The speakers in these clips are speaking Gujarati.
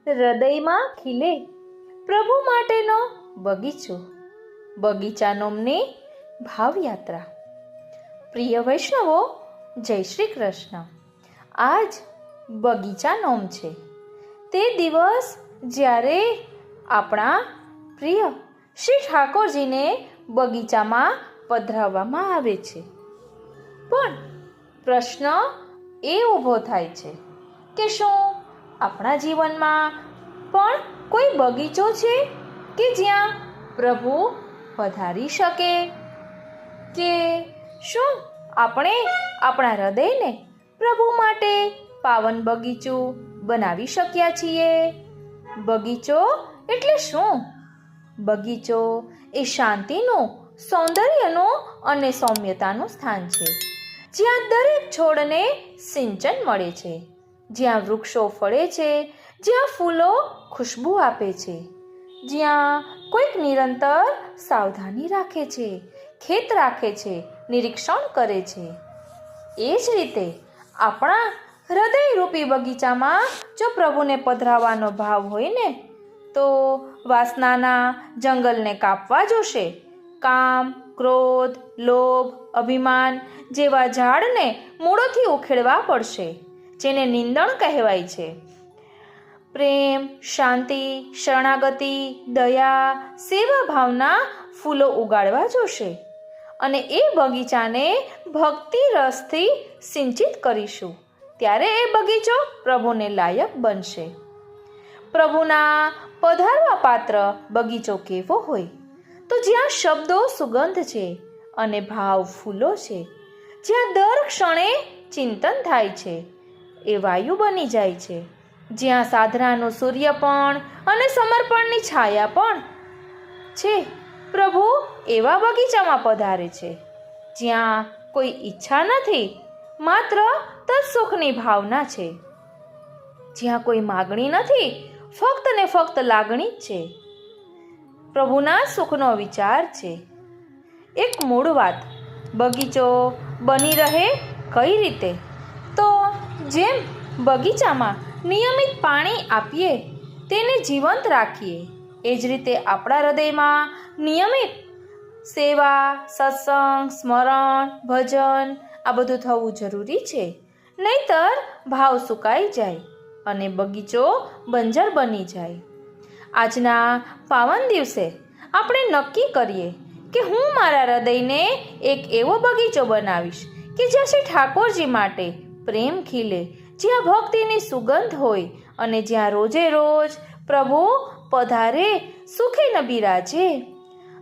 હૃદયમાં ખીલે પ્રભુ માટેનો બગીચો, બગીચા નોમની ભાવયાત્રા. પ્રિય વૈષ્ણવો, જય શ્રી કૃષ્ણ. આજ બગીચા નોમ છે. તે દિવસ જ્યારે આપણા પ્રિય શ્રી ઠાકોરજીને બગીચામાં પધરાવવામાં આવે છે. પણ પ્રશ્ન એ ઊભો થાય છે કે શું આપણા જીવનમાં પણ કોઈ બગીચો છે કે જ્યાં પ્રભુ પધારી શકે? કે શું આપણે આપણા હૃદયને પ્રભુ માટે પાવન બગીચો બનાવી શક્યા છીએ? બગીચો એટલે શું? બગીચો એ શાંતિનું, સૌંદર્યનું અને સૌમ્યતાનું સ્થાન છે, જ્યાં દરેક છોડને સિંચન મળે છે, જ્યાં વૃક્ષો ફળે છે, જ્યાં ફૂલો ખુશ્બુ આપે છે, જ્યાં કોઈક નિરંતર સાવધાની રાખે છે, ખેત રાખે છે, નિરીક્ષણ કરે છે. એ જ રીતે આપણા હૃદયરૂપી બગીચામાં જો પ્રભુને પધરાવવાનો ભાવ હોય ને, તો વાસનાના જંગલને કાપવા જોશે. કામ, ક્રોધ, લોભ, અભિમાન જેવા ઝાડને મૂળોથી ઉખેડવા પડશે, જેને નિંદણ કહેવાય છે. પ્રેમ, શાંતિ, શરણાગતિ, દયા, સેવા ભાવના ફૂલો ઉગાડવા જોશે. અને એ બગીચાને ભક્તિ રસથી સિંચિત કરીશું, ત્યારે એ બગીચો પ્રભુને લાયક બનશે. પ્રભુના પધારવા પાત્ર બગીચો કેવો હોય? તો જ્યાં શબ્દો સુગંધ છે અને ભાવ ફૂલો છે, જ્યાં દર ક્ષણે ચિંતન થાય છે એ વાયુ બની જાય છે, જ્યાં સાધનાનું સૂર્યપણ અને સમર્પણની છાયા પણ છે. પ્રભુ એવા બગીચામાં પધારે છે જ્યાં કોઈ ઈચ્છા નથી, માત્ર તત્સુખની ભાવના છે, જ્યાં કોઈ માગણી નથી, ફક્ત ને ફક્ત લાગણી જ છે. પ્રભુના સુખનો વિચાર છે. એક મૂળ વાત, બગીચો બની રહે કઈ રીતે? તો જેમ બગીચામાં નિયમિત પાણી આપીએ, તેને જીવંત રાખીએ, એ જ રીતે આપણા હૃદયમાં નિયમિત સેવા, સત્સંગ, સ્મરણ, ભજન આ બધું થવું જરૂરી છે. નહીતર ભાવ સુકાઈ જાય અને બગીચો બંજર બની જાય. આજના પાવન દિવસે આપણે નક્કી કરીએ કે હું મારા હૃદયને એક એવો બગીચો બનાવીશ કે જ્યાં શ્રી ઠાકોરજી માટે પ્રેમ ખીલે, જ્યાં ભક્તિની સુગંધ હોય અને જ્યાં રોજે રોજ પ્રભુ પધારે, સુખે ન બિરાજે.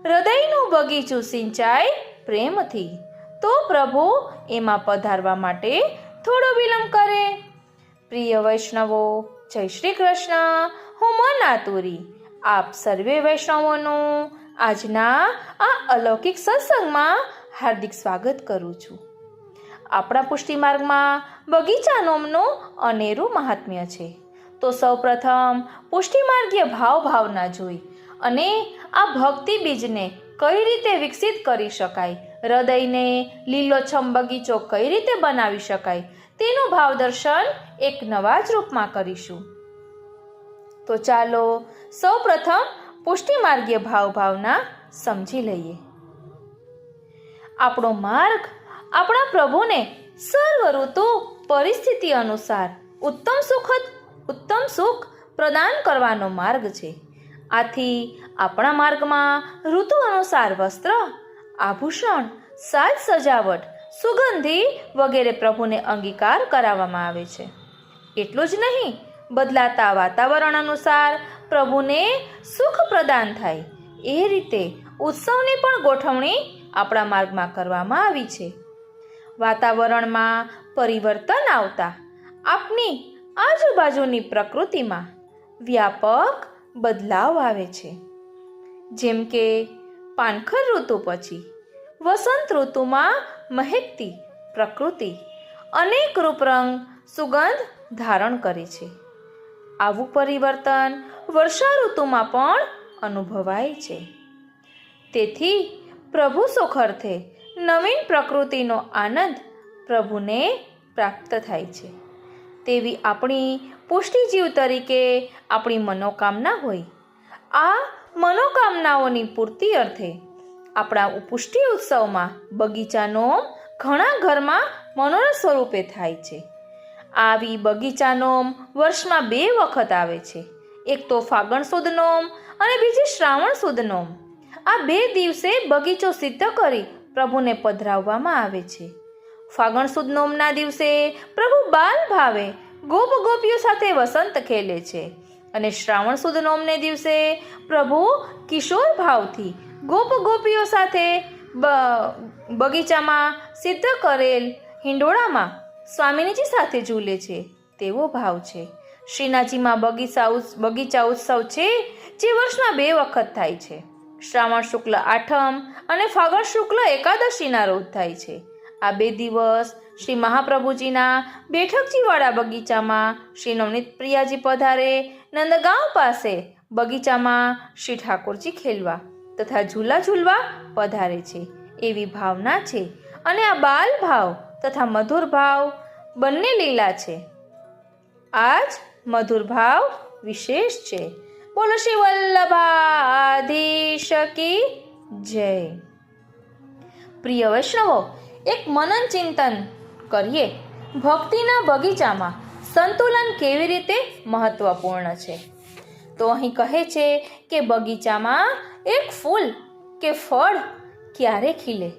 હૃદયનું બગીચું સિંચાય પ્રેમથી, તો પ્રભુ એમાં પધારવા માટે થોડો વિલંબ કરે. પ્રિય વૈષ્ણવો, જય શ્રી કૃષ્ણ. હું મન આતુરી આપ સર્વે વૈષ્ણવોનું આજના આ અલૌકિક સત્સંગમાં હાર્દિક સ્વાગત કરું છું. આપણા પુષ્ટિ માર્ગમાં બગીચા નોમનું અનેરું મહાત્મ્ય છે. તો સૌપ્રથમ પુષ્ટિ માર્ગીય ભાવના જોઈ અને આ ભક્તિ બીજને કઈ રીતે વિકસિત કરી શકાય, હૃદયને લીલોછમ બગીચો કઈ રીતે બનાવી શકાય, તેનું ભાવદર્શન એક નવા જ રૂપમાં કરીશું. તો ચાલો સૌપ્રથમ પુષ્ટિ માર્ગીય ભાવના સમજી લઈએ. આપણો માર્ગ આપણા પ્રભુને સર્વ ઋતુ પરિસ્થિતિ અનુસાર ઉત્તમ સુખ પ્રદાન કરવાનો માર્ગ છે. આથી આપણા માર્ગમાં ઋતુ અનુસાર વસ્ત્ર, આભૂષણ, સાજ સજાવટ, સુગંધી વગેરે પ્રભુને અંગીકાર કરાવવામાં આવે છે. એટલું જ નહીં, બદલાતા વાતાવરણ અનુસાર પ્રભુને સુખ પ્રદાન થાય એ રીતે ઉત્સવની પણ ગોઠવણી આપણા માર્ગમાં કરવામાં આવી છે. વાતાવરણમાં પરિવર્તન આવતા આપની આજુબાજુની પ્રકૃતિમાં વ્યાપક બદલાવ આવે છે. જેમ કે પાનખર ઋતુ પછી વસંત ઋતુમાં મહેકતી પ્રકૃતિ અનેક રૂપરંગ સુગંધ ધારણ કરે છે. આવું પરિવર્તન વર્ષા ઋતુમાં પણ અનુભવાય છે. તેથી પ્રભુ સુખ અર્થે નવીન પ્રકૃતિનો આનંદ પ્રભુને પ્રાપ્ત થાય છે. તેવી આપણી પુષ્ટિજીવ તરીકે આપણી મનોકામના હોય. આ મનોકામનાઓની પૂર્તિ અર્થે આપણા પુષ્ટિ ઉત્સવમાં બગીચાનો ઘણા ઘરમાં મનોરથ સ્વરૂપે થાય છે. આવી બગીચાનોમ વર્ષમાં 2 વખત આવે છે. એક તો ફાગણ સુદ નોમ અને બીજી શ્રાવણ સુદ નોમ. આ 2 દિવસે બગીચો સિદ્ધ કરી પ્રભુને પધરાવવામાં આવે છે. ફાગણ સુદ નોમના દિવસે પ્રભુ બાલ ભાવે ગોપ ગોપીઓ સાથે વસંત ખેલે છે અને શ્રાવણ સુદ નોમને દિવસે પ્રભુ કિશોર ભાવથી ગોપ ગોપીઓ સાથે બગીચામાં સિદ્ધ કરેલ હિંડોળામાં સ્વામિનીજી સાથે ઝૂલે છે તેવો ભાવ છે. શ્રીનાથજીમાં બગીચા ઉત્સવ છે જે વર્ષમાં 2 વખત થાય છે. શ્રાવણ શુક્લ આઠમ અને ફાગણ શુક્લ એકાદશીના રોજ થાય છે. આ 2 દિવસ શ્રી મહાપ્રભુજીના બેઠકજીવાળા બગીચામાં શ્રી નવનીત પ્રિયાજી પધારે નંદગાંવ પાસે બગીચામાં શ્રી ઠાકોરજી ખેલવા તથા ઝૂલા ઝૂલવા પધારે છે એવી ભાવના છે. અને આ બાલ ભાવ તથા મધુર ભાવ બંને લીલા છે. આજ મધુર ભાવ વિશેષ છે. બોલો શ્રી વલ્લભાધીશ કી જય. પ્રિય વૈષ્ણવો, એક મનન ચિંતન કરીએ. ભક્તિના બગીચામાં સંતુલન કેવી રીતે મહત્વપૂર્ણ છે. તો અહીં કહે છે કે બગીચામાં એક ફૂલ કે ફળ ક્યારે ખીલે?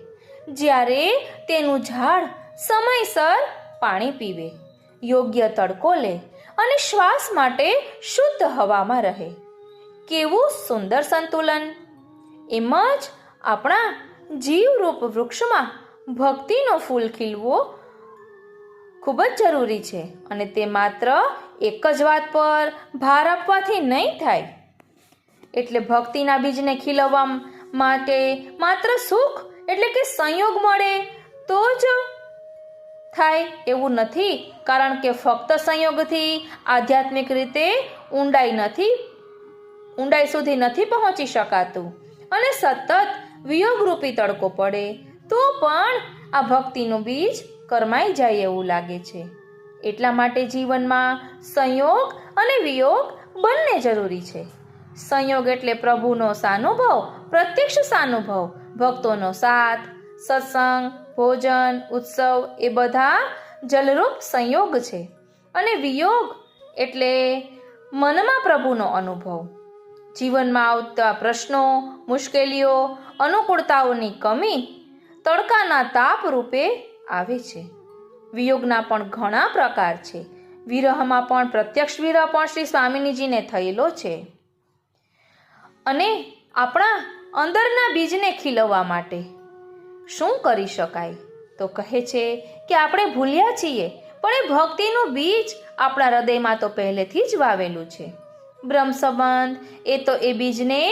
જ્યારે તેનું ઝાડ સમયસર પાણી પીવે, યોગ્ય તડકો લે અને શ્વાસ માટે શુદ્ધ હવામાં રહે. કેવું સુંદર સંતુલન! એમ જ આપણા જીવરૂપ વૃક્ષમાં ભક્તિનો ફૂલ ખીલવો ખૂબ જ જરૂરી છે. અને તે માત્ર એક જ વાત પર ભાર આપવાથી નહીં થાય. એટલે ભક્તિના બીજને ખીલવવા માટે માત્ર સુખ એટલે કે સંયોગ મળે તો જ થાય એવું નથી. કારણ કે ફક્ત સંયોગથી આધ્યાત્મિક રીતે ઊંડાઈ સુધી નથી પહોંચી શકાતું. અને સતત વિયોગરૂપી તડકો પડે તો પણ આ ભક્તિનું બીજ કરમાઈ જાય એવું લાગે છે. એટલા માટે જીવનમાં સંયોગ અને વિયોગ બંને જરૂરી છે. સંયોગ એટલે પ્રભુનો સાનુભવ, પ્રત્યક્ષ સાનુભવ, ભક્તોનો સાથ, સત્સંગ, ભોજન, ઉત્સવ એ બધા જલરૂપ સંયોગ છે. અને વિયોગ એટલે મનમાં પ્રભુનો અનુભવ. જીવનમાં આવતા પ્રશ્નો, મુશ્કેલીઓ, અનુકૂળતાઓની કમી તડકાના તાપ રૂપે આવે છે. વિયોગના પણ ઘણા પ્રકાર છે. વિરહમાં પણ પ્રત્યક્ષ વિરહ પણ શ્રી સ્વામિનીજીને થયેલો છે. અને આપણા અંદરના બીજને ખીલવવા માટે શું કરી શકાય? તો કહે છે કે આપણે ભૂલ્યા છીએ પણ એ ભક્તિનું બીજ આપણા હૃદયમાં તો પહેલેથી જ વાવેલું છે. બ્રહ્મ સંબંધ એ તો એ બીજને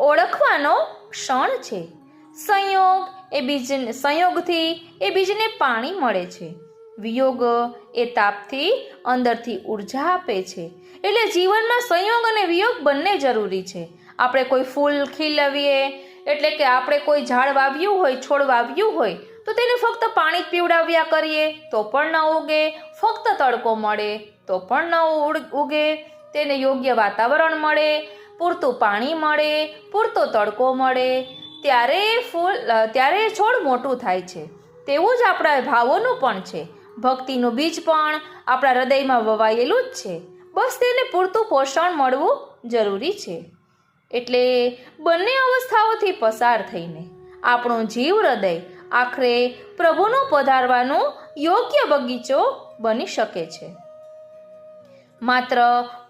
ઓળખવાનો ક્ષણ છે. સંયોગથી એ બીજને પાણી મળે છે. વિયોગ એ તાપથી અંદરથી ઉર્જા આપે છે. એટલે જીવનમાં સંયોગ અને વિયોગ બંને જરૂરી છે. આપણે કોઈ ફૂલ ખીલવીએ એટલે કે આપણે કોઈ ઝાડ વાવ્યું હોય, છોડ વાવ્યું હોય તો તેને ફક્ત પાણી જ પીવડાવ્યા કરીએ તો પણ ન ઉગે, ફક્ત તડકો મળે તો પણ ન ઉગે. તેને યોગ્ય વાતાવરણ મળે, પૂરતું પાણી મળે, પૂરતો તડકો મળે ત્યારે છોડ મોટું થાય છે. તેવું જ આપણા ભાવોનું પણ છે. ભક્તિનું બીજ પણ આપણા હૃદયમાં વવાયેલું જ છે. બસ તેને પૂરતું પોષણ મળવું જરૂરી છે. એટલે બંને અવસ્થાઓથી પસાર થઈને આપણું જીવ હૃદય આખરે પ્રભુનો પધારવાનો યોગ્ય બગીચો બની શકે છે. માત્ર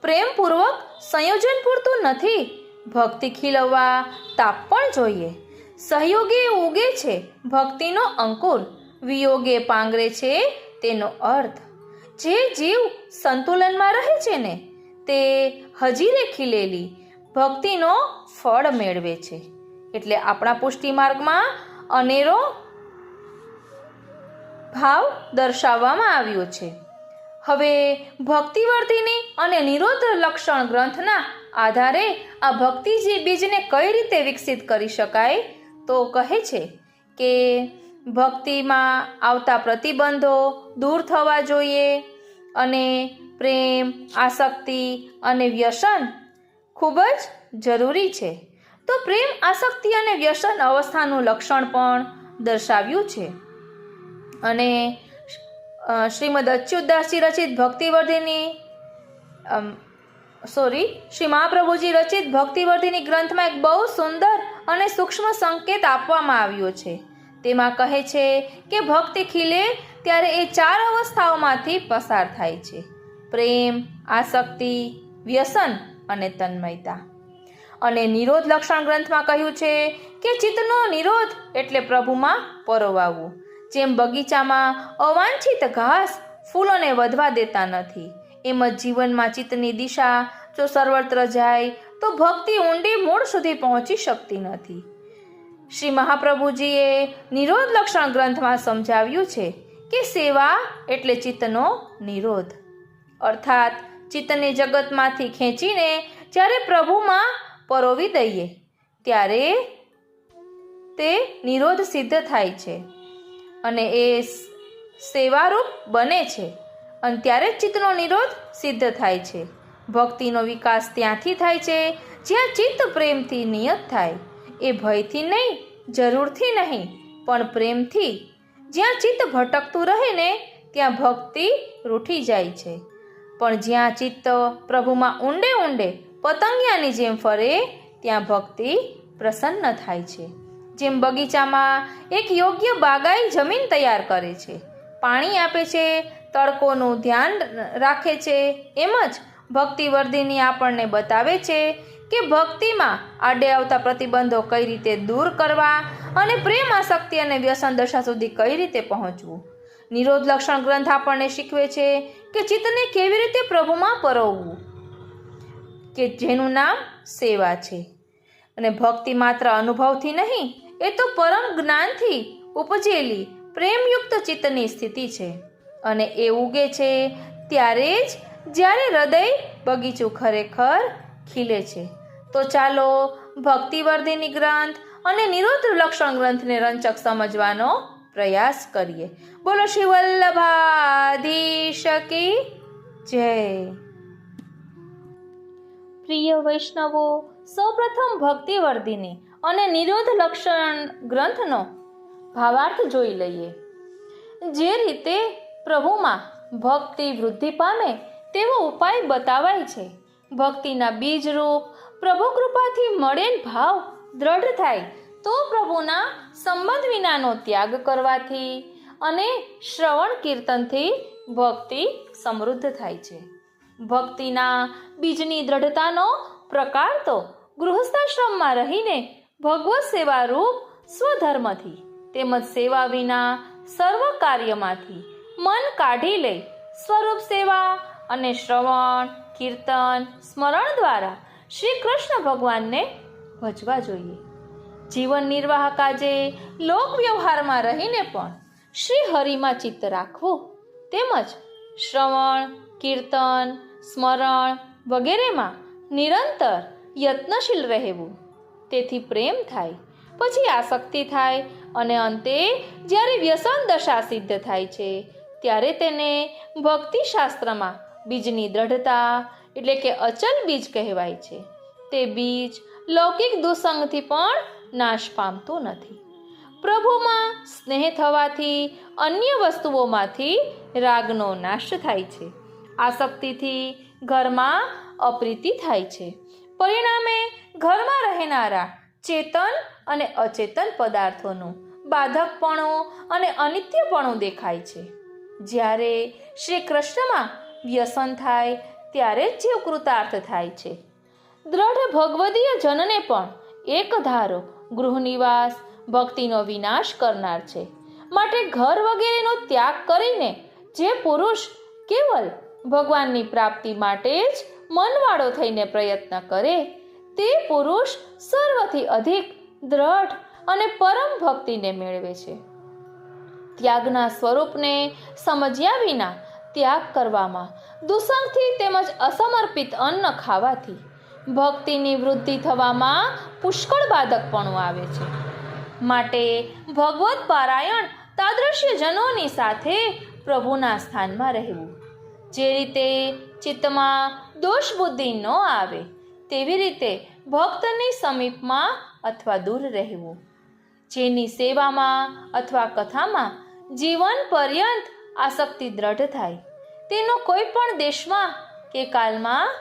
પ્રેમપૂર્વક સંયોજન પૂરતું નથી. ભક્તિ ખીલવવા તાપ પણ જોઈએ. સહયોગે ઉગે છે ભક્તિનો અંકુર, વિયોગે પાંગરે છે તેનો અર્થ. જે જીવ સંતુલનમાં રહે છે ને તે હજીરે ખીલેલી ભક્તિનો ફળ મેળવે છે. એટલે આપણા પુષ્ટિ માર્ગમાં અનેરો ભાવ દર્શાવવામાં આવ્યો છે. હવે ભક્તિવર્ધિની અને નિરોધ લક્ષણ ગ્રંથના આધારે આ ભક્તિ બીજને કઈ રીતે વિકસિત કરી શકાય? તો કહે છે કે ભક્તિમાં આવતા પ્રતિબંધો દૂર થવા જોઈએ અને પ્રેમ, આસક્તિ અને વ્યસન ખૂબ જ જરૂરી છે. તો પ્રેમ, આસક્તિ અને વ્યસન અવસ્થાનું લક્ષણ પણ દર્શાવ્યું છે. અને શ્રીમદ અચ્યુતદાસજી રચિત ભક્તિવર્ધિની શ્રી મહાપ્રભુજી રચિત ભક્તિવર્ધિની ગ્રંથમાં એક બહુ સુંદર અને સૂક્ષ્મ સંકેત આપવામાં આવ્યો છે. તેમાં કહે છે કે ભક્તિ ખીલે ત્યારે એ 4 અવસ્થાઓમાંથી પસાર થાય છે: પ્રેમ, આસક્તિ, વ્યસન અને તન્મયતા. અને નિરોધ લક્ષણ ગ્રંથમાં કહ્યું છે કે ચિત્તનો નિરોધ એટલે પ્રભુમાં પરોવાવું. જેમ બગીચામાં અવાંછિત ઘાસ ફૂલોને વધવા દેતા નથી, એમ જ જીવનમાં ચિત્તની દિશા જો સર્વત્ર જાય તો ભક્તિ ઊંડી મૂળ સુધી પહોંચી શકતી નથી. શ્રી મહાપ્રભુજીએ નિરોધ લક્ષણ ગ્રંથમાં સમજાવ્યું છે કે સેવા એટલે ચિત્તનો નિરોધ, અર્થાત ચિત્તને જગતમાંથી ખેંચીને જ્યારે પ્રભુમાં પરોવી દઈએ ત્યારે તે નિરોધ સિદ્ધ થાય છે અને એ સેવારૂપ બને છે, અને ત્યારે જ ચિત્તનો નિરોધ સિદ્ધ થાય છે. ભક્તિનો વિકાસ ત્યાંથી થાય છે જ્યાં ચિત્ત પ્રેમથી નિયત થાય. એ ભયથી નહીં, જરૂરથી નહીં, પણ પ્રેમથી. જ્યાં ચિત્ત ભટકતું રહે ને ત્યાં ભક્તિ રૂઠી જાય છે, પણ જ્યાં ચિત્ત પ્રભુમાં ઊંડે ઊંડે પતંગિયાની જેમ ફરે ત્યાં ભક્તિ પ્રસન્ન થાય છે. જેમ બગીચામાં એક યોગ્ય બાગાઈ જમીન તૈયાર કરે છે, પાણી આપે છે, તડકોનું ધ્યાન રાખે છે, એમ જ ભક્તિવર્ધિની આપણને બતાવે છે કે ભક્તિમાં આડે આવતા પ્રતિબંધો કઈ રીતે દૂર કરવા અને પ્રેમ, આસક્તિ અને વ્યસન દશા સુધી કઈ રીતે પહોંચવું. નિરોધ લક્ષણ ગ્રંથ આપણને શીખવે છે કે ચિત્તને કેવી રીતે પ્રભુમાં પરોવવું, કે જેનું નામ સેવા છે. અને ભક્તિ માત્ર અનુભવથી નહીં, એ તો પરમ જ્ઞાનથી ઉપજેલી પ્રેમયુક્ત ચિત્તની સ્થિતિ છે. અને એ ઉગે છે ત્યારે જ જ્યારે હૃદય બગીચું ખરેખર ખીલે છે. તો ચાલો ભક્તિવર્ધિની ગ્રંથ અને નિરોધ લક્ષણ ગ્રંથને રંચક સમજવાનો પ્રયાસ કરીએ. બોલો શ્રી વલ્લભાધીશ કી જય. પ્રિય વૈષ્ણવો, સૌપ્રથમ ભક્તિવર્ધિની અને નિરોધ લક્ષણ ગ્રંથનો ભાવાર્થ જોઈ લઈએ. જે રીતે પ્રભુમાં ભક્તિ વૃદ્ધિ પામે તેવો ઉપાય બતાવાય છે. ભક્તિના બીજરૂપ પ્રભુ કૃપાથી મળેલ ભાવ દ્રઢ થાય તો પ્રભુના સંબંધ વિનાનો ત્યાગ કરવાથી અને શ્રવણ કીર્તનથી ભક્તિ સમૃદ્ધ થાય છે. ભક્તિના બીજની દ્રઢતાનો પ્રકાર તો ગૃહસ્થાશ્રમમાં રહીને ભગવત સેવારૂપ સ્વધર્મથી તેમજ સેવા વિના સર્વ કાર્યમાંથી મન કાઢી લઈ સ્વરૂપ સેવા અને શ્રવણ, કીર્તન, સ્મરણ દ્વારા શ્રી કૃષ્ણ ભગવાનને ભજવા જોઈએ. જીવન નિર્વાહ કાજે લોક વ્યવહારમાં રહીને પણ શ્રી હરિમાં ચિત્ત રાખવું તેમજ શ્રવણ, કીર્તન, સ્મરણ વગેરેમાં નિરંતર યત્નશીલ રહેવું. તેથી પ્રેમ થાય, પછી આસક્તિ થાય અને અંતે જ્યારે વ્યસન દશા સિદ્ધ થાય છે ત્યારે તેને ભક્તિશાસ્ત્રમાં બીજની દ્રઢતા એટલે કે અચલ બીજ કહેવાય છે. તે બીજ લૌકિક દુસંગથી પણ નાશ પામતું નથી. પ્રભુમાં સ્નેહ થવાથી અન્ય વસ્તુઓમાંથી રાગનો નાશ થાય છે. આસક્તિથી ઘરમાં અપ્રીતિ થાય છે. પરિણામે ઘરમાં રહેનારા ચેતન અને અચેતન પદાર્થોનું બાધકપણું અને અનિત્યપણું દેખાય છે. જ્યારે શ્રી કૃષ્ણમાં વ્યસન થાય ત્યારે જ જીવ કૃતાર્થ થાય છે. દ્રઢ ભગવદીય જનને પણ એક ધારો ગૃહનિવાસ ભક્તિનો વિનાશ કરનાર છે. માટે ઘર વગેરેનો ત્યાગ કરીને જે પુરુષ કેવલ ભગવાનની પ્રાપ્તિ માટે જ મનવાળો થઈને પ્રયત્ન કરે તે પુરુષ સર્વથી અધિક દ્રઢ અને પરમ ભક્તિને મેળવે છે. ત્યાગના સ્વરૂપને સમજ્યા વિના ત્યાગ કરવામાં, દુસંગથી તેમજ અસમર્પિત અન્ન ખાવાથી ભક્તિની વૃદ્ધિ થવામાં પુષ્કળ બાધકપણું આવે છે. માટે ભગવત પારાયણ તાદ્રશ્ય જનોની સાથે પ્રભુના સ્થાનમાં રહેવું જે રીતે ચિત્તમાં દોષ બુદ્ધિ ન આવે તેવી રીતે ભક્તની સમીપમાં અથવા દૂર રહેવું. જેની સેવામાં અથવા કથામાં જીવન પર્યંત આસક્તિ દ્રઢ થાય તેનો કોઈ પણ દેશમાં કે કાલમાં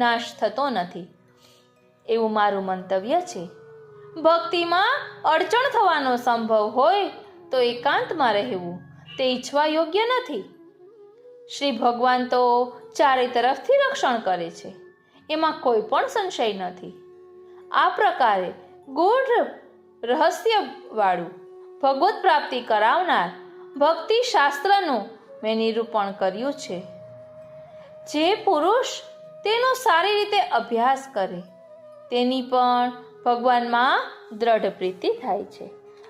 નાશ થતો નથી એવું મારું મંતવ્ય છે. ભક્તિમાં અડચણ થવાનો સંભવ હોય તો એકાંતમાં રહેવું તે ઈચ્છવા યોગ્ય નથી. શ્રી ભગવાન તો ચારે તરફથી રક્ષણ કરે છે, એમાં કોઈ પણ સંશય નથી. આ પ્રકારે ગૂઢ રહસ્યવાળું ભગવત પ્રાપ્તિ કરાવનાર ભક્તિ શાસ્ત્રનું મેં નિરૂપણ કર્યું છે. જે પુરુષ તેનો સારી રીતે અભ્યાસ કરે તેની પણ ભગવાનમાં દ્રઢ પ્રીતિ થાય છે.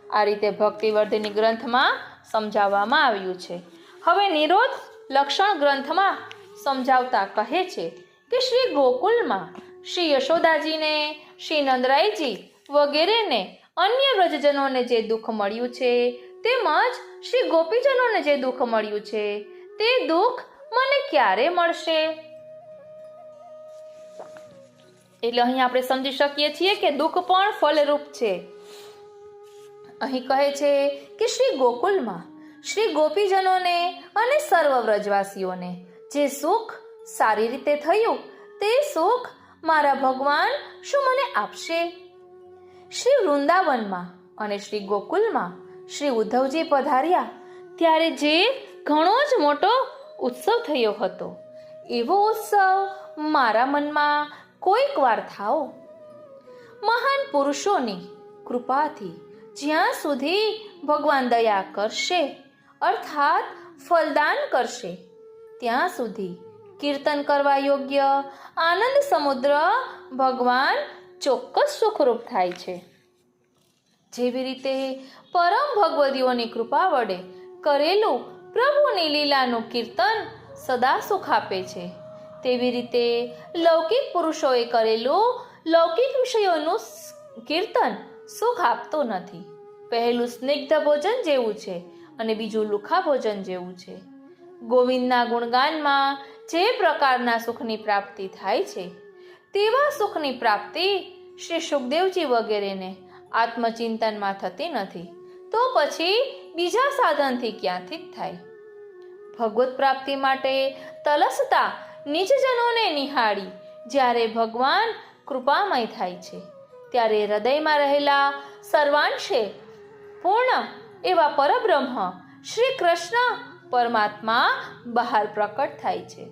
આ રીતે ભક્તિવર્ધિની ગ્રંથમાં સમજાવવામાં આવ્યું છે. હવે નિરોધ લક્ષણ ગ્રંથમાં સમજાવતા કહે છે કે શ્રી ગોકુલમાં શ્રી યશોદાજીને, શ્રી નંદરાયજી વગેરેને અન્ય વ્રજજનોને જે દુઃખ મળ્યું છે તેમજ શ્રી ગોપીજનોને જે દુઃખ મળ્યું છે તે દુઃખ મને ક્યારે મળશે? એટલે અહીં આપણે સમજી શકીએ છીએ કે દુઃખ પણ ફલરૂપ છે. અહીં કહે છે કે શ્રી ગોકુલમાં શ્રી ગોપીજનોને અને સર્વ વ્રજવાસીઓને જે સુખ સારી રીતે થયું તે સુખ મારા ભગવાન શું મને આપશે? શ્રી વૃંદાવનમાં અને શ્રી ગોકુલમાં શ્રી ઉદ્ધવજી પધાર્યા ત્યારે જે ઘણો જ મોટો ઉત્સવ થયો હતો એવો ઉત્સવ મારા મનમાં કોઈક વાર થાઓ. મહાન પુરુષોની કૃપાથી જ્યાં સુધી ભગવાન દયા કરશે અર્થાત ફલદાન કરશે ત્યાં સુધી કીર્તન કરવા યોગ્ય આનંદ સમુદ્ર ભગવાન ચોક્કસ સુખરૂપ થાય છે. જેવી રીતે પરમ ભગવદીઓની કૃપા વડે કરેલું પ્રભુની લીલાનું કીર્તન સદા સુખ આપે છે, તેવી રીતે લૌકિક પુરુષોએ કરેલું લૌકિક વિષયોનું કીર્તન સુખ આપતો નથી. પહેલું સ્નિગ્ધ ભોજન જેવું છે અને બીજું લુખા ભોજન જેવું છે. ગોવિંદના ગુણગાનમાં જે પ્રકારના સુખની પ્રાપ્તિ થાય છે તેવા સુખની પ્રાપ્તિ શ્રી સુખદેવજી વગેરેને આત્મચિંતનમાં થતી નથી તો પછી બીજા સાધનથી ક્યાંથી જ થાય? ભગવત પ્રાપ્તિ માટે તલસતા નિજજનોને નિહાળી જ્યારે ભગવાન કૃપામય થાય છે ત્યારે હૃદયમાં રહેલા સર્વાંશે પૂર્ણ એવા પરબ્રહ્મ શ્રી કૃષ્ણ પરમાત્મા બહાર પ્રકટ થાય છે.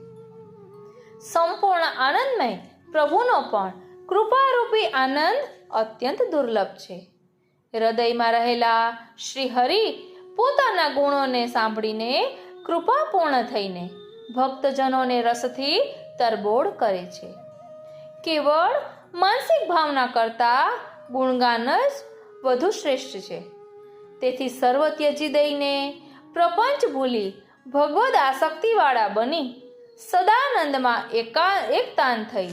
સંપૂર્ણ આનંદમય પ્રભુનો પણ કૃપારૂપી આનંદ અત્યંત દુર્લભ છે. હૃદયમાં રહેલા શ્રી હરિ પોતાના ગુણોને સાંભળીને કૃપાપૂર્ણ થઈને ભક્તજનોને રસથી તરબોળ કરે છે. કેવળ માનસિક ભાવના કરતા ગુણગાન જ વધુ શ્રેષ્ઠ છે. તેથી સર્વ ત્યજી દઈને પ્રપંચ ભૂલી ભગવદ આસક્તિવાળા બની સદાનંદમાં એકતાન થઈ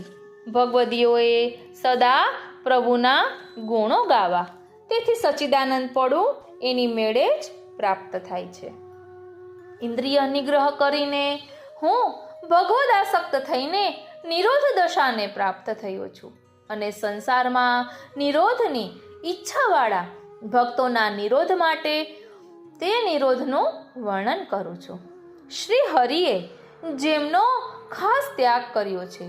ભગવદીઓએ સદા પ્રભુના ગુણો ગાવા. તેથી સચ્ચિદાનંદ પડું એની મેળે જ પ્રાપ્ત થાય છે. ઇન્દ્રિય નિગ્રહ કરીને હું ભગવદ આસક્ત થઈને નિરોધ દશાને પ્રાપ્ત થયો છું અને સંસારમાં નિરોધની ઈચ્છાવાળા ભક્તોના નિરોધ માટે તે નિરોધનું વર્ણન કરું છું. શ્રી હરિએ જેમનો ખાસ ત્યાગ કર્યો છે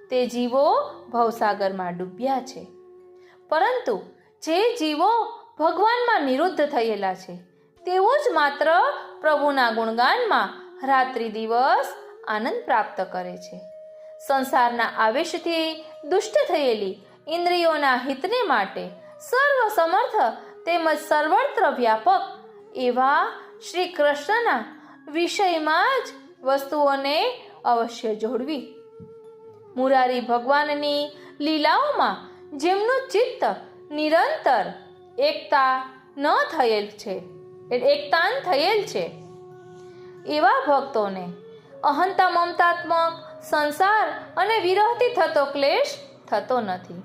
તે જીવો ભવસાગરમાં ડૂબ્યા છે, પરંતુ જે જીવો ભગવાનમાં નિરુદ્ધ થયેલા છે તેઓ જ માત્ર પ્રભુના ગુણગાનમાં રાત્રિ દિવસ આનંદ પ્રાપ્ત કરે છે. સંસારના આવેશથી દુષ્ટ થયેલી ઇન્દ્રિયોના હિતને માટે સર્વ સમર્થ તેમજ સર્વત્ર વ્યાપક એવા શ્રી કૃષ્ણના વિષયમાં જ વસ્તુઓને અવશ્ય જોડવી. મુરારી ભગવાનની લીલાઓમાં જેમનું ચિત્ત નિરંતર એકતાન થયેલ છે એવા ભક્તોને અહંતા મમતાત્મક સંસાર અને વિરહથી થતો ક્લેશ થતો નથી,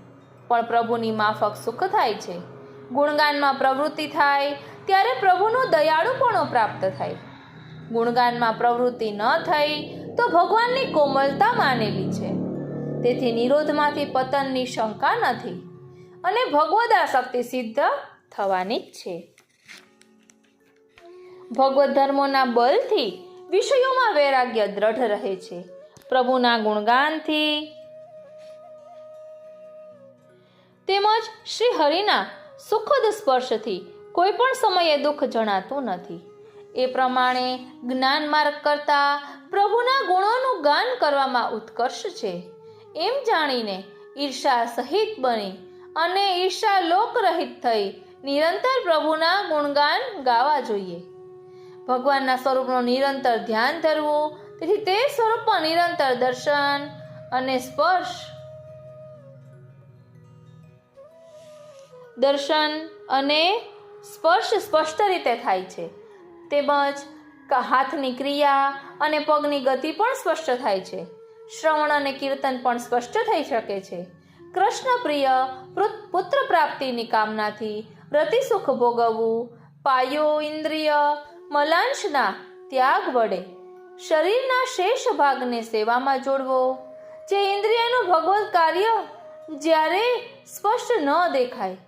પણ પ્રભુની માફક સુખ થાય છે. ગુણગાનમાં પ્રવૃત્તિ થાય ત્યારે પ્રભુનો દયાળુપણો પ્રાપ્ત થાય. ગુણગાનમાં પ્રવૃત્તિ ન થઈ તો ભગવાનની કોમલતા માનેલી છે. તેથી નિરોધમાંથી પતનની શંકા નથી અને ભગવદાશક્તિ સિદ્ધ થવાની જ છે. ભગવત ધર્મોના બલથી વિષયોમાં વૈરાગ્ય દ્રઢ રહે છે. પ્રભુના ગુણગાનથી તેમજ શ્રી હરિના સુખદ સ્પર્શથી કોઈ પણ સમયે દુઃખ જણાતું નથી. એ પ્રમાણે જ્ઞાન માર્ગ કરતા પ્રભુના ગુણોનું ગાન કરવામાં ઉત્કર્ષ છે એમ જાણીને ઈર્ષા સહિત બની અને ઈર્ષા લોકરહિત થઈ નિરંતર પ્રભુના ગુણગાન ગાવા જોઈએ. ભગવાનના સ્વરૂપનું નિરંતર ધ્યાન ધરવું, તેથી તે સ્વરૂપમાં નિરંતર દર્શન અને સ્પર્શ સ્પષ્ટ રીતે થાય છે. તેમજ હાથની ક્રિયા અને પગની ગતિ પણ સ્પષ્ટ થાય છે. શ્રવણ અને કીર્તન પણ સ્પષ્ટ થઈ શકે છે. કૃષ્ણ પ્રિય પુત્ર પ્રાપ્તિની કામનાથી રતિસુખ ભોગવવું, પાયો ઇન્દ્રિય મલાંશના ત્યાગ વડે શરીરના શેષ ભાગને સેવામાં જોડવો. જે ઇન્દ્રિયનું ભગવત કાર્ય જ્યારે સ્પષ્ટ ન દેખાય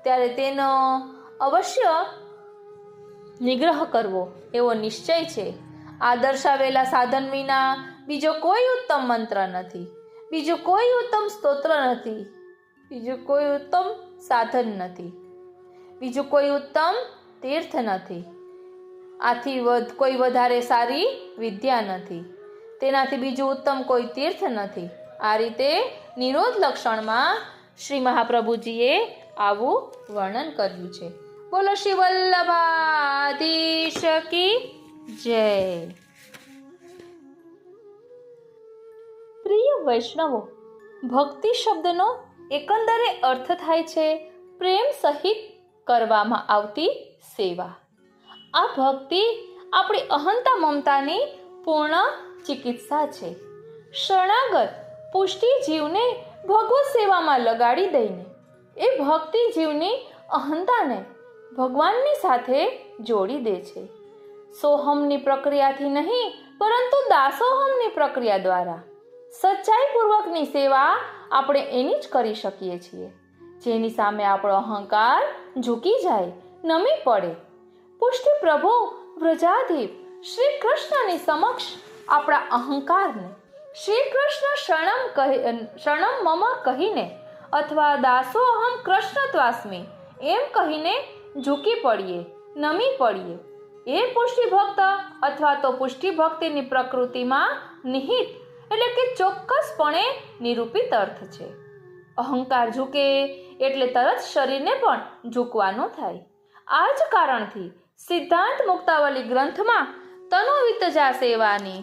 ત્યારે તેનો અવશ્ય નિગ્રહ કરવો એવો નિશ્ચય છે. આ દર્શાવેલા સાધન વિના બીજો કોઈ ઉત્તમ મંત્ર નથી, બીજું કોઈ ઉત્તમ સ્તોત્ર નથી, બીજું કોઈ ઉત્તમ સાધન નથી, બીજું કોઈ ઉત્તમ તીર્થ નથી. આથી કોઈ વધારે સારી વિદ્યા નથી, તેનાથી બીજું ઉત્તમ કોઈ તીર્થ નથી. આ રીતે નિરોધ લક્ષણમાં શ્રી મહાપ્રભુજીએ આવું વર્ણન કર્યું છે. બોલો શ્રી વલ્લભાધીશ કી જય. પ્રિય વૈષ્ણવો, ભક્તિ શબ્દનો એકંદરે અર્થ થાય છે પ્રેમ સહિત કરવામાં આવતી સેવા. આ ભક્તિ આપણી અહંતા મમતાની પૂર્ણ ચિકિત્સા છે. શરણાગત પુષ્ટિ જીવને ભગવત સેવામાં લગાડી દઈને એ ભક્તિ જીવની અહંતાને ભગવાનની સાથે જોડી દે છે. સોહમની પ્રક્રિયાથી નહીં, પરંતુ દાસોહમની પ્રક્રિયા દ્વારા સચ્ચાઈપૂર્વકની સેવા આપણે એની જ કરી શકીએ છીએ જેની સામે આપણો અહંકાર ઝૂકી જાય, નમી પડે. પુષ્ટિ પ્રભુ વ્રજાધીપ શ્રી કૃષ્ણની સમક્ષ આપણા અહંકારને શ્રી કૃષ્ણ શરણમ મમ કહીને અથવા દાસોહમ કૃષ્ણ ત્વાસ્મી એમ કહીને ઝૂકી પડીએ, નમી પડીએ. એ પુષ્ટિ ભક્ત અથવા તો પુષ્ટિ ભક્તિની પ્રકૃતિમાં નિહિત એટલે કે ચોક્કસપણે નિરૂપિત અર્થ છે. અહંકાર ઝૂકે એટલે તરત શરીરને પણ ઝૂકવાનું થાય. આ જ કારણથી સિદ્ધાંત મુક્તાવલી ગ્રંથમાં તનોવિતજા સેવાની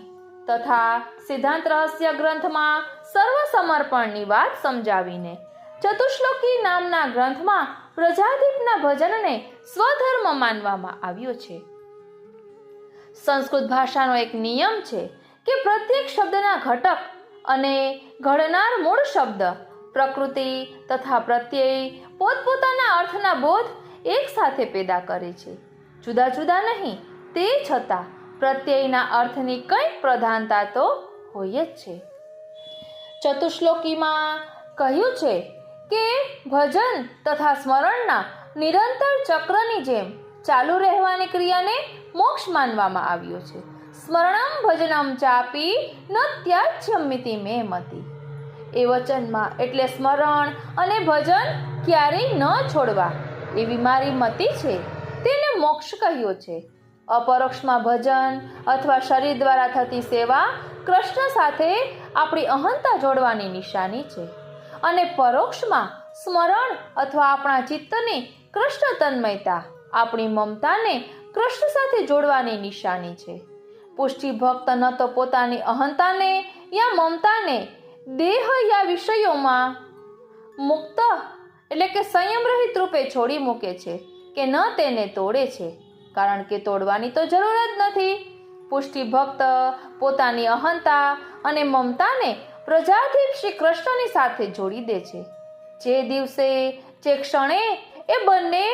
તથા સિદ્ધાંત રહસ્ય ગ્રંથમાં સર્વ સમર્પણની વાત સમજાવીને ચતુશ્લોકી નામના ગ્રંથમાં પ્રજાદીપના ભજનને સ્વધર્મ માનવામાં આવ્યો છે. સંસ્કૃત ભાષાનો એક નિયમ છે કે પ્રત્યેક શબ્દના ઘટક અને ઘડનાર મૂળ શબ્દ, પ્રકૃતિ તથા પ્રત્યય પોતપોતાના અર્થના બોધ એક સાથે પેદા કરે છે, જુદા જુદા નહીં. તે છતાં પ્રત્યયના અર્થની કંઈક પ્રધાનતા તો હોય જ છે. ચતુશ્લોકીમાં કહ્યું છે કે ભજન તથા સ્મરણના નિરંતર ચક્રની જેમ ચાલુ રહેવાની ક્રિયાને મોક્ષ માનવામાં આવ્યો છે. સ્મરણમ ભજનમ ચાપી ન ત્યાજ્યમિતિ મે મતિ. એ વચનમાં એટલે સ્મરણ અને ભજન ક્યારેય ન છોડવા એવી મારી મતિ છે, તેને મોક્ષ કહ્યો છે. અપરોક્ષમાં ભજન અથવા શરીર દ્વારા થતી સેવા કૃષ્ણ સાથે આપણી અહંતા જોડવાની નિશાની છે અને પરોક્ષમાં સ્મરણ અથવા આપણા ચિત્તની કૃષ્ણ તન્મયતા આપણી મમતાને કૃષ્ણ સાથે જોડવાની નિશાની છે. પુષ્ટિ ભક્ત ન તો પોતાની અહંતાને યા મમતાને દેહ યા વિષયોમાં મુક્ત એટલે કે સંયમ રહિત રૂપે છોડી મૂકે છે કે ન તેને તોડે છે, કારણ કે તોડવાની તો જરૂર જ નથી. પુષ્ટિ ભક્ત પોતાની અહંતા અને મમતાને પ્રજાધીપ શ્રી કૃષ્ણની સાથે જોડી દે છે. જે દિવસે જે ક્ષણે એ બંને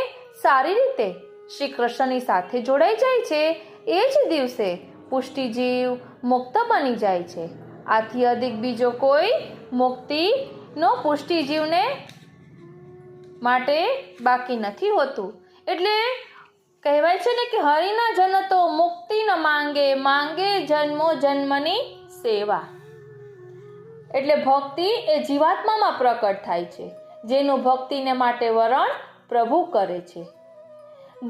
સારી રીતે શ્રી કૃષ્ણની સાથે જોડાઈ જાય છે, એ જ દિવસે પુષ્ટિજીવ મુક્ત બની જાય છે. આથી અધિક બીજો કોઈ મુક્તિનો પુષ્ટિજીવને માટે બાકી નથી હોતું. એટલે કહેવાય છે ને કે હરિના જન તો મુક્તિ ન માંગે, માંગે જન્મો જન્મની સેવા. એટલે ભક્તિ એ જીવાત્મામાં પ્રકટ થાય છે, જેનું ભક્તિને માટે વરણ પ્રભુ કરે છે.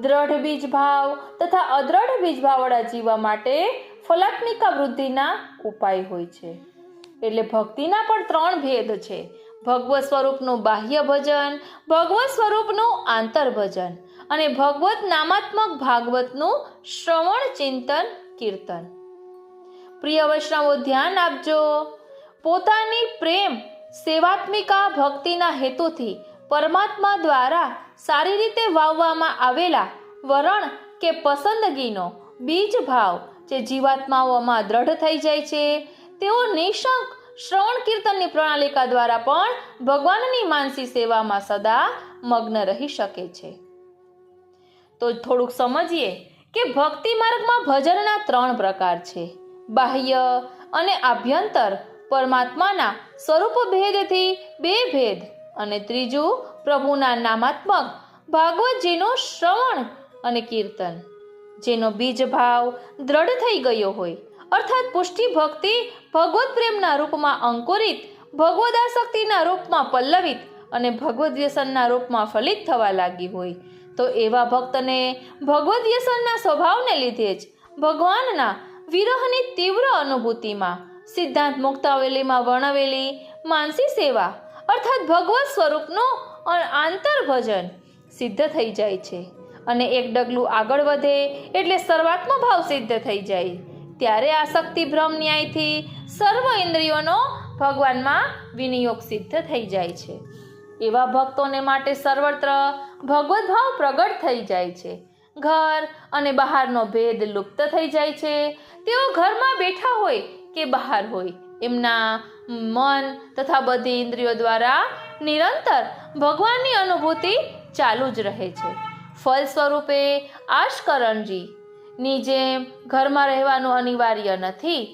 દ્રઢ બીજ ભાવ તથા અદ્રઢ બીજ ભાવવાળા જીવવા માટે ફલાત્મિકા વૃદ્ધિના ઉપાય હોય છે. એટલે ભક્તિના પણ 3 ભેદ છે: ભગવત સ્વરૂપનું બાહ્ય ભજન, ભગવત સ્વરૂપનું આંતર ભજન અને ભગવત નામાત્મક ભાગવતનું શ્રવણ, ચિંતન, કીર્તન. પ્રિય વૈષ્ણવો, ધ્યાન આપજો. પોતાની પ્રેમ સેવાત્મિકા ભક્તિના હેતુથી પરમાત્મા દ્વારા સારી રીતે વાવવામાં આવેલા વરણ કે પસંદગીનો બીજ ભાવ જે જીવાત્માઓમાં દ્રઢ થઈ જાય છે, તેઓ નિઃશંક શ્રવણ કીર્તનની પ્રણાલિકા દ્વારા પણ ભગવાનની માનસી સેવામાં સદા મગ્ન રહી શકે છે. તો થોડુંક સમજીએ કે ભક્તિ માર્ગમાં ભજનના 3 પ્રકાર છે: બાહ્ય અને આભ્યંતર પરમાત્માના સ્વરૂપ ભેદથી 2 ભેદ, અને ત્રીજું પ્રભુના નામાત્મક ભાગવતજીનું શ્રવણ અને કીર્તન, જેનો બીજ ભાવ દ્રઢ થઈ ગયો હોય, અર્થાત પુષ્ટિ ભક્તિ ભગવત પ્રેમના રૂપમાં અંકુરિત, ભગવદાસક્તિના રૂપમાં પલ્લવિત અને ભગવદ વ્યસનના રૂપમાં ફલિત થવા લાગી હોય. તો એવા ભક્તને ભગવદ વ્યસનના સ્વભાવને લીધે જ ભગવાનના વિરહની તીવ્ર અનુભૂતિમાં સિદ્ધાંત મુક્તાવલીમાં વર્ણવેલી માનસી સેવા અર્થાત ભગવત સ્વરૂપનું આંતર ભજન સિદ્ધ થઈ જાય છે. અને એક ડગલું આગળ વધે એટલે સર્વાત્મ ભાવ સિદ્ધ થઈ જાય. ત્યારે આસક્તિ ભ્રમ ન્યાયથી સર્વ ઇન્દ્રિયોનો ભગવાનમાં વિનિયોગ સિદ્ધ થઈ જાય છે. એવા ભક્તોને માટે સર્વત્ર ભગવત ભાવ પ્રગટ થઈ જાય છે. ઘર અને બહારનો ભેદ લુપ્ત થઈ જાય છે. તેઓ ઘરમાં બેઠા હોય કે બહાર હોય, એમના મન તથા બધી ઇન્દ્રિયો દ્વારા નિરંતર ભગવાનની અનુભૂતિ ચાલુ જ રહે છે. ફલ સ્વરૂપે આશકરણજીની જેમ ઘરમાં રહેવાનું અનિવાર્ય નથી.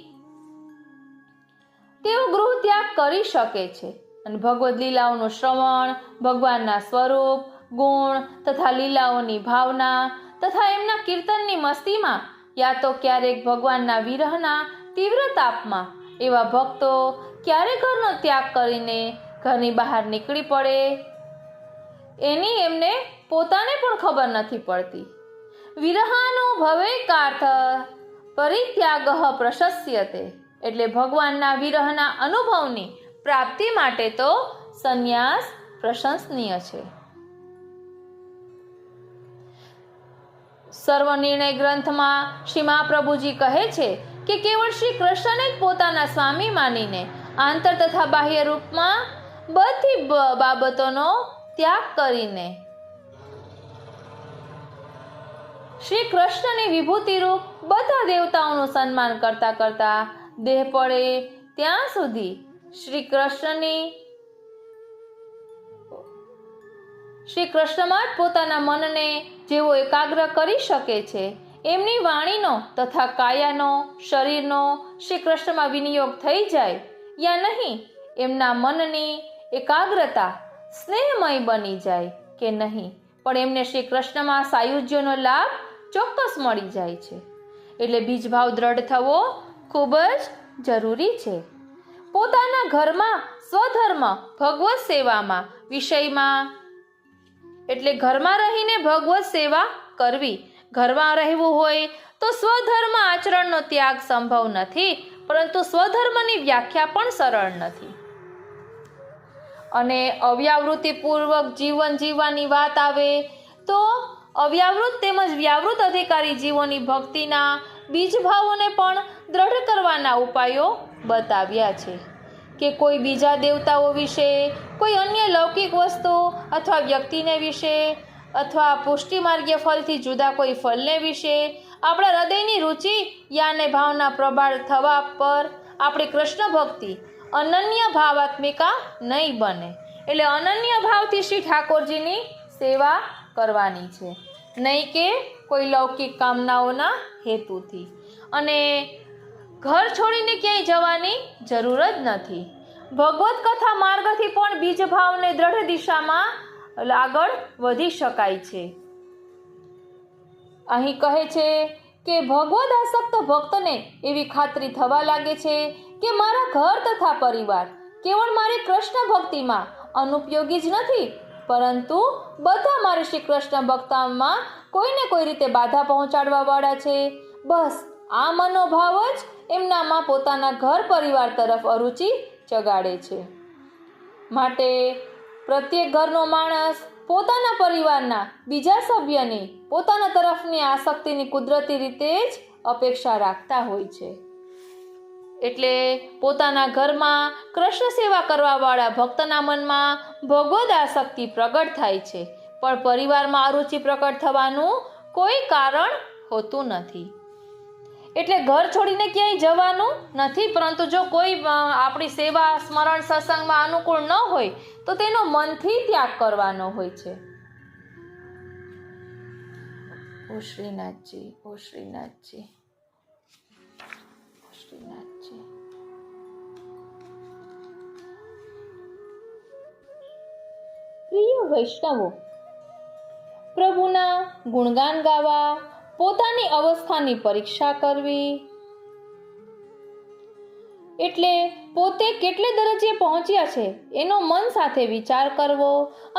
તેઓ ગૃહ ત્યાગ કરી શકે છે અને ભગવદ લીલાઓનું શ્રવણ, ભગવાનના સ્વરૂપ, ગુણ તથા લીલાઓની ભાવના તથા એમના કીર્તનની મસ્તીમાં યા તો ક્યારેક ભગવાનના વિરહના તીવ્ર તાપમાં એવા ભક્તો ક્યારે ઘરનો ત્યાગ કરીને ઘરની બહાર નીકળી પડે એની એમને પોતાને પણ ખબર નથી પડતી. વિરહાનુભવે કાર્થ પરિત્યાગ પ્રશસ્યતે, એટલે ભગવાનના વિરહના અનુભવની પ્રાપ્તિ માટે તો સંન્યાસ પ્રશંસનીય છે. સર્વનિર્ણય ગ્રંથમાં શ્રી મહાપ્રભુજી કહે છે કે કેવળ શ્રી કૃષ્ણને જ પોતાના સ્વામી માનીને આંતર તથા બાહ્ય રૂપમાં બધી બાબતોનો ત્યાગ કરીને શ્રી કૃષ્ણની વિભૂતિ રૂપ બધા દેવતાઓનું સન્માન કરતા કરતા દેહ પડે ત્યાં સુધી શ્રી કૃષ્ણમાં જ પોતાના મનને જેઓ એકાગ્ર કરી શકે છે, એમની વાણીનો તથા કાયાનો, શરીરનો શ્રી કૃષ્ણમાં વિનિયોગ થઈ જાય યા નહીં, એમના મનની એકાગ્રતા સ્નેહમય બની જાય કે નહીં, પણ એમને શ્રી કૃષ્ણમાં સાયુજ્યનો લાભ ચોક્કસ મળી જાય છે. એટલે બીજભાવ દ્રઢ થવો ખૂબ જ જરૂરી છે. પોતાના ઘરમાં સ્વધર્મ ભગવત સેવામાં વિષયમાં, એટલે ઘરમાં રહીને ભગવત સેવા કરવી. ઘરમાં રહેવું હોય તો સ્વધર્મ આચરણનો ત્યાગ સંભવ નથી, પરંતુ સ્વધર્મની વ્યાખ્યા પણ સરળ નથી. અને અવ્યાવૃત્તિપૂર્વક જીવન જીવવાની વાત આવે તો અવ્યાવૃત તેમજ વ્યાવૃત અધિકારી જીવોની ભક્તિના બીજભાવોને પણ દ્રઢ કરવાના ઉપાયો બતાવ્યા છે કે કોઈ બીજા દેવતાઓ વિશે, કોઈ અન્ય લૌકિક વસ્તુ અથવા વ્યક્તિને વિશે અથવા પુષ્ટિમાર્ગીય ફલથી જુદા કોઈ ફલને વિશે આપણા હૃદયની રુચિ યાને ભાવના પ્રબળ થવા પર આપણી કૃષ્ણ ભક્તિ અનન્ય ભાવાત્મિકા નહીં બને. એટલે અનન્ય ભાવથી શ્રી ઠાકોરજીની સેવા કરવાની છે, નહીં કે કોઈ લૌકિક કામનાઓના હેતુથી. અને ઘર છોડીને ક્યાંય જવાની જરૂર જ નથી. ભગવત કથા માર્ગથી પણ બીજ ભાવને દ્રઢ દિશામાં આગળ વધી શકાય છે. અહીં કહે છે કે ભગવદ આસક્ત ભક્તને એવી ખાતરી થવા લાગે છે કે મારા ઘર તથા પરિવાર કેવળ મારી કૃષ્ણ ભક્તિમાં અનુપયોગી જ નથી, પરંતુ બધા મારી શ્રી કૃષ્ણ ભક્તિમાં કોઈને કોઈ રીતે બાધા પહોંચાડવા વાળા છે. બસ આ મનોભાવ જ એમનામાં પોતાના ઘર પરિવાર તરફ અરુચિ જગાડે છે. માટે પ્રત્યેક ઘરનો માણસ પોતાના પરિવારના બીજા સભ્યની પોતાના તરફની આસક્તિની કુદરતી રીતે જ અપેક્ષા રાખતા હોય છે. એટલે પોતાના ઘરમાં કૃષ્ણ સેવા કરવા વાળા ભક્તના મનમાં ભગવદ આસક્તિ પ્રગટ થાય છે, પણ પરિવારમાં અરુચિ પ્રગટ થવાનું કોઈ કારણ હોતું નથી. એટલે ઘર છોડીને ક્યાંય જવાનું નથી, પરંતુ જો કોઈ આપણી સેવા સ્મરણ સત્સંગમાં અનુકૂળ ન હોય તો તેનો મનથી ત્યાગ કરવાનો હોય છે. ઓ શ્રીનાથજી, ઓ શ્રીનાથજી, ઓ શ્રીનાથજી. પ્રિય વૈષ્ણવો, પ્રભુના ગુણગાન ગાવા, પોતાની અવસ્થાની પરીક્ષા કરવી એટલે પોતે કેટલે દરજ્જે પહોંચ્યા છે એનો મન સાથે વિચાર કરવો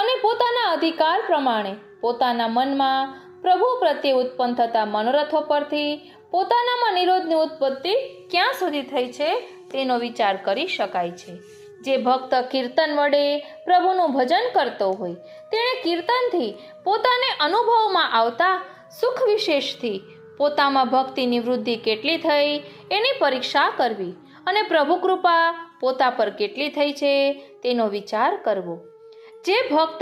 અને પોતાના અધિકાર પ્રમાણે પોતાના મનમાં પ્રભુ પ્રત્યે ઉત્પન્ન થતા મનોરથો પરથી પોતાનામાં નિરોધની ઉત્પત્તિ ક્યાં સુધી થઈ છે તેનો વિચાર કરી શકાય છે. જે ભક્ત કીર્તન વડે પ્રભુનું ભજન કરતો હોય તેણે કીર્તનથી પોતાને અનુભવમાં આવતા સુખ વિશેષથી પોતામાં ભક્તિની વૃદ્ધિ કેટલી થઈ એની પરીક્ષા કરવી અને પ્રભુ કૃપા પોતા પર કેટલી થઈ છે તેનો વિચાર કરવો. જે ભક્ત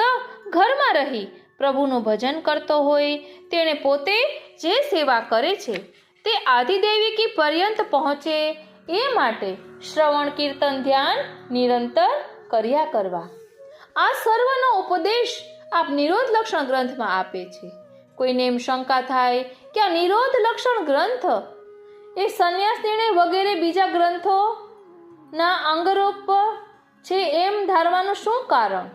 ઘરમાં રહી પ્રભુનું ભજન કરતો હોય તેણે પોતે જે સેવા કરે છે તે આદિદૈવિકી પર્યંત પહોંચે એ માટે શ્રવણ કીર્તન ધ્યાન નિરંતર કર્યા કરવા. આ સર્વનો ઉપદેશ આપ નિરોધ લક્ષણ ગ્રંથમાં આપે છે. કોઈને એમ શંકા થાય કે આ નિરોધ લક્ષણ ગ્રંથ એ સંન્યાસ નિર્ણય વગેરે બીજા ગ્રંથોના અંગરૂપ છે એમ ધારવાનું શું કારણ?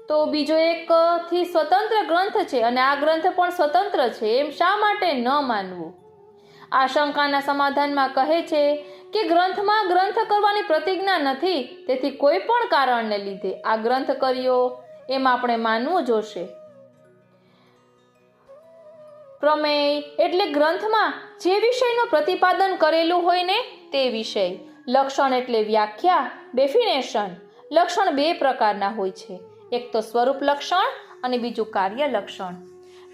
તો બીજો એક થી સ્વતંત્ર ગ્રંથ છે અને આ ગ્રંથ પણ સ્વતંત્ર છે એમ શા માટે ન માનવું? આ શંકાના સમાધાનમાં કહે છે કે ગ્રંથમાં ગ્રંથ કરવાની પ્રતિજ્ઞા નથી, તેથી કોઈ પણ કારણને લીધે આ ગ્રંથ કર્યો એમ આપણે માનવું જોશે. પ્રમેય એટલે ગ્રંથમાં જે વિષયનું પ્રતિપાદન કરેલું હોય ને તે વિષય. લક્ષણ એટલે વ્યાખ્યા, ડેફિનેશન. લક્ષણ બે પ્રકારના હોય છે, એક તો સ્વરૂપ લક્ષણ અને બીજું કાર્ય લક્ષણ.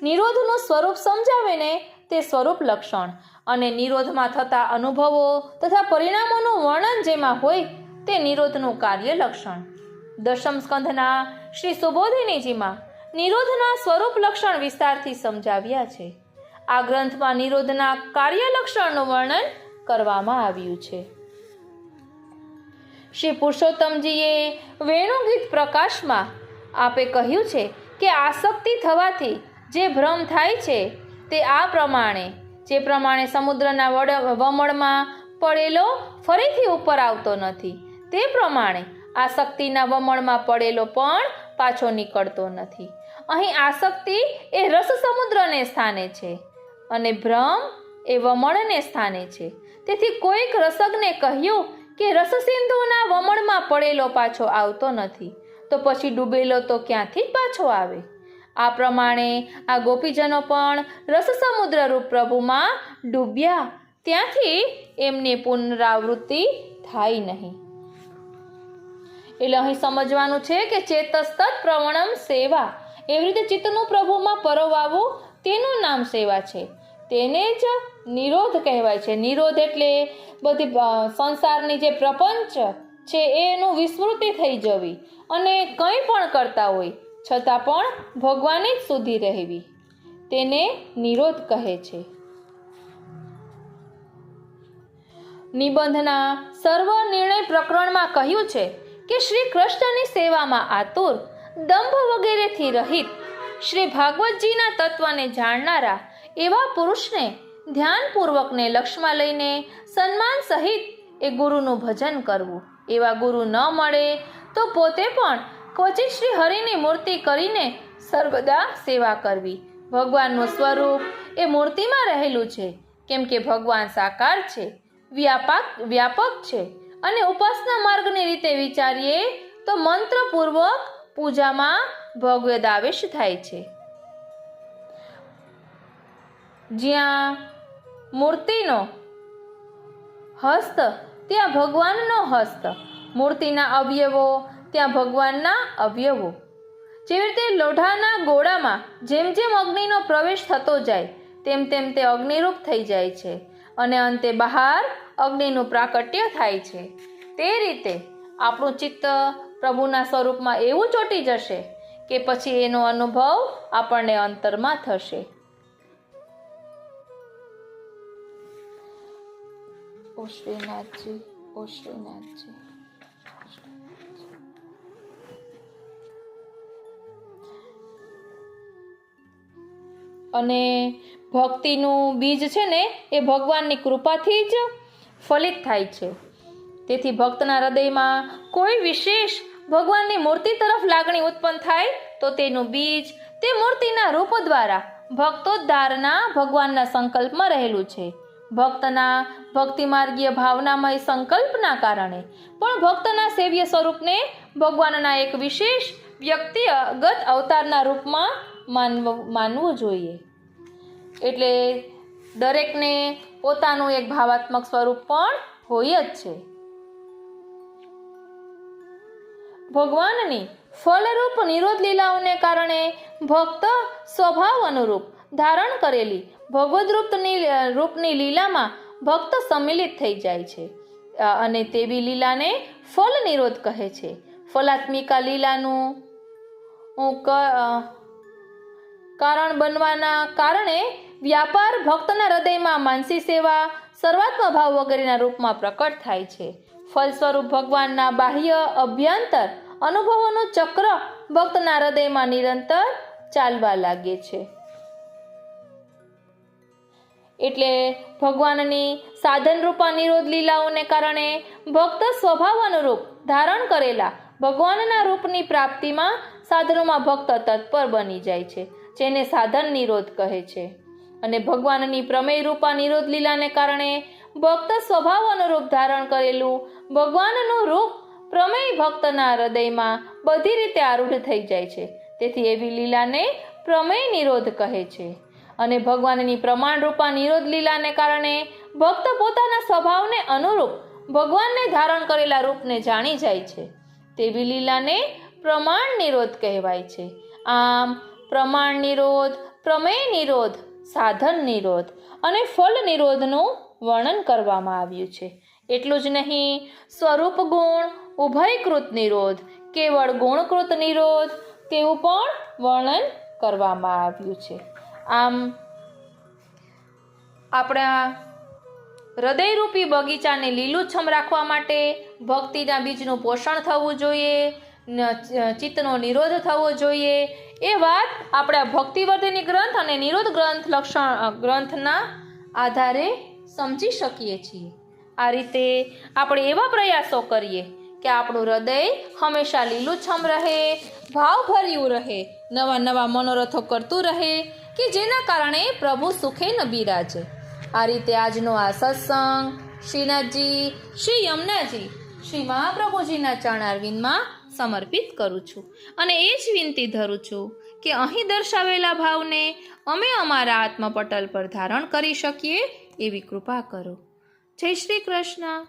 નિરોધનું સ્વરૂપ સમજાવે ને તે સ્વરૂપ લક્ષણ અને નિરોધમાં થતા અનુભવો તથા પરિણામોનું વર્ણન જેમાં હોય તે નિરોધનું કાર્ય લક્ષણ. દશમ સ્કંધના શ્રી સુબોધિનીજીમાં નિરોધના સ્વરૂપ લક્ષણ વિસ્તારથી સમજાવ્યા છે. આ ગ્રંથમાં નિરોધના કાર્ય લક્ષણનું વર્ણન કરવામાં આવ્યું છે. શ્રી પુરુષોત્તમજીએ વેણુગીત પ્રકાશમાં આપે કહ્યું છે કે આસક્તિ થવાથી જે ભ્રમ થાય છે તે આ પ્રમાણે, જે પ્રમાણે સમુદ્રના વમળમાં પડેલો ફરીથી ઉપર આવતો નથી તે પ્રમાણે આસક્તિના વમળમાં પડેલો પણ પાછો નીકળતો નથી. અહીં આસક્તિ એ રસ સમુદ્રને સ્થાને છે અને ભ્રમ એ વમળને સ્થાને છે. તેથી કોઈક રસજ્ઞે કહ્યું કે રસસિંધુના વમળમાં પડેલો પાછો આવતો નથી, તો પછી ડૂબેલો તો ક્યાંથી જ પાછો આવે? આ પ્રમાણે આ ગોપીજનો પણ રસ સમુદ્ર રૂપ પ્રભુમાં ડૂબ્યા, ત્યાંથી એમની પુનરાવૃત્તિ થાય નહીં. એટલે અહીં સમજવાનું છે કે ચેતસ્તત પ્રવણમ સેવા, એવી રીતે ચિત્તનું પ્રભુમાં પરોવાવું તેનું નામ સેવા છે. તેને જ નિરોધ કહેવાય છે. નિરોધ એટલે બધી સંસારની જે પ્રપંચ છે એનું વિસ્મૃતિ થઈ જવી અને કંઈ પણ કરતા હોય છતાં પણ ભગવાને જ સુધી રહેવી, તેને નિરોધ કહે છે. નિબંધના સર્વ નિર્ણય પ્રકરણમાં કહ્યું છે કે શ્રી કૃષ્ણની સેવામાં આતુર, દંભ વગેરેથી રહિત, શ્રી ભાગવતજીના તત્વને જાણનારા એવા પુરુષને ધ્યાનપૂર્વકને લક્ષમાં લઈને સન્માન સહિત એ ગુરુનું ભજન કરવું. એવા ગુરુ ન મળે તો પોતે પણ ક્વચિત શ્રી હરિની મૂર્તિ કરીને સર્વદા સેવા કરવી. ભગવાનનું સ્વરૂપ એ મૂર્તિમાં રહેલું છે, કેમ કે ભગવાન સાકાર છે, વ્યાપક છે અને ઉપાસના માર્ગની રીતે વિચારીએ તો મંત્રપૂર્વક પૂજામાં ભવ્ય દાવેશ થાય છે. જ્યાં મૂર્તિનો હસ્ત ત્યાં ભગવાનનો હસ્ત, મૂર્તિના અવયવો ત્યાં ભગવાનના અવયવો. જેવી રીતે લોઢાના ગોળામાં જેમ જેમ અગ્નિનો પ્રવેશ થતો જાય તેમ તેમ તે અગ્નિરૂપ થઈ જાય છે અને અંતે બહાર અગ્નિનું પ્રાકટ્ય થાય છે. તે રીતે આપણું ચિત્ત પ્રભુના સ્વરૂપમાં એવું ચોંટી જશે કે પછી એનો અનુભવ આપણને અંતરમાં થશે. ઓ શ્રીનાથજી, ઓ શ્રીનાથજી. અને ભક્તિનું બીજ છે ને એ ભગવાનની કૃપાથી જ ફલિત થાય છે. તેથી ભક્તના હૃદયમાં કોઈ વિશેષ ભગવાનની મૂર્તિ તરફ લાગણી ઉત્પન્ન થાય તો તેનું બીજ તે મૂર્તિના રૂપ દ્વારા ભક્તોદ્ધારના ભગવાનના સંકલ્પમાં રહેલું છે. ભક્તના ભક્તિમાર્ગીય ભાવનામય સંકલ્પના કારણે પણ ભક્તના સેવ્ય સ્વરૂપને ભગવાનના એક વિશેષ વ્યક્તિગત અવતારના રૂપમાં માનવું જોઈએ. એટલે દરેકને પોતાનું એક ભાવાત્મક સ્વરૂપ પણ હોય જ છે. ભગવાનની ફલરૂપ નિરોધ લીલાઓને કારણે ભક્ત સ્વભાવ અનુરૂપ ધારણ કરેલી ભગવદ રૂપની લીલામાં ભક્ત સંમિલિત થઈ જાય છે અને તેવી લીલાને ફલ નિરોધ કહે છે. ફલાત્મિકા લીલાનું કારણ બનવાના કારણે વ્યાપાર ભક્તના હૃદયમાં માનસી સેવા, સર્વાત્મ ભાવ વગેરેના રૂપમાં પ્રકટ થાય છે. ફલ સ્વરૂપ ભગવાનના બાહ્ય અભ્યંતર અનુભવોનું ચક્ર ભક્તના હૃદયમાં નિરંતર ચાલવા લાગે છે. એટલે ભગવાનની સાધન રૂપા નિરોધ લીલાઓને કારણે ભક્ત સ્વભાવ અનુરૂપ ધારણ કરેલા ભગવાનના રૂપની પ્રાપ્તિમાં સાધનોમાં ભક્ત તત્પર બની જાય છે, જેને સાધન નિરોધ કહે છે. અને ભગવાનની પ્રમેય રૂપા નિરોધ લીલાને કારણે ભક્ત સ્વભાવ અનુરૂપ ધારણ કરેલું ભગવાનનું રૂપ પ્રમેય ભક્તના હૃદયમાં બધી રીતે આરૂઢ થઈ જાય છે. તેથી એવી લીલાને પ્રમેય નિરોધ કહે છે. અને ભગવાનની પ્રમાણ રૂપા નિરોધ લીલાને કારણે ભક્ત પોતાના સ્વભાવને અનુરૂપ ભગવાનને ધારણ કરેલા રૂપને જાણી જાય છે. તેવી લીલાને પ્રમાણ નિરોધ કહેવાય છે. આમ પ્રમાણ નિરોધ, પ્રમેય નિરોધ, સાધન નિરોધ અને ફલ નિરોધનું વર્ણન કરવામાં આવ્યું છે. એટલું જ નહીં, સ્વરૂપ ગુણ ઉભયકૃત નિરોધ, કેવળ ગુણકૃત નિરોધ તેવું પણ વર્ણન કરવામાં આવ્યું છે. આમ આપણા હૃદયરૂપી બગીચાને લીલુંછમ રાખવા માટે ભક્તિના બીજનું પોષણ થવું જોઈએ, ચિત્તનો નિરોધ થવો જોઈએ. એ વાત આપણા ભક્તિવર્ધિની ગ્રંથ અને નિરોધ ગ્રંથના આધારે સમજી શકીએ છીએ. આ રીતે આપણે એવા પ્રયાસો કરીએ કે આપણું હૃદય હંમેશા લીલુંછમ રહે, ભાવભર્યું રહે, નવા નવા મનોરથો કરતું રહે કે જેના કારણે પ્રભુ સુખે ન બિરાજે. આ રીતે આજનો આ સત્સંગ શ્રીનાથજી, શ્રી યમુનાજી, શ્રી મહાપ્રભુજીના ચરણારવિંદમાં સમર્પિત કરું છું અને એ જ વિનંતી ધરું છું કે અહીં દર્શાવેલા ભાવને અમે અમારા આત્મપટલ પર ધારણ કરી શકીએ એવી કૃપા કરો. જય શ્રી કૃષ્ણ.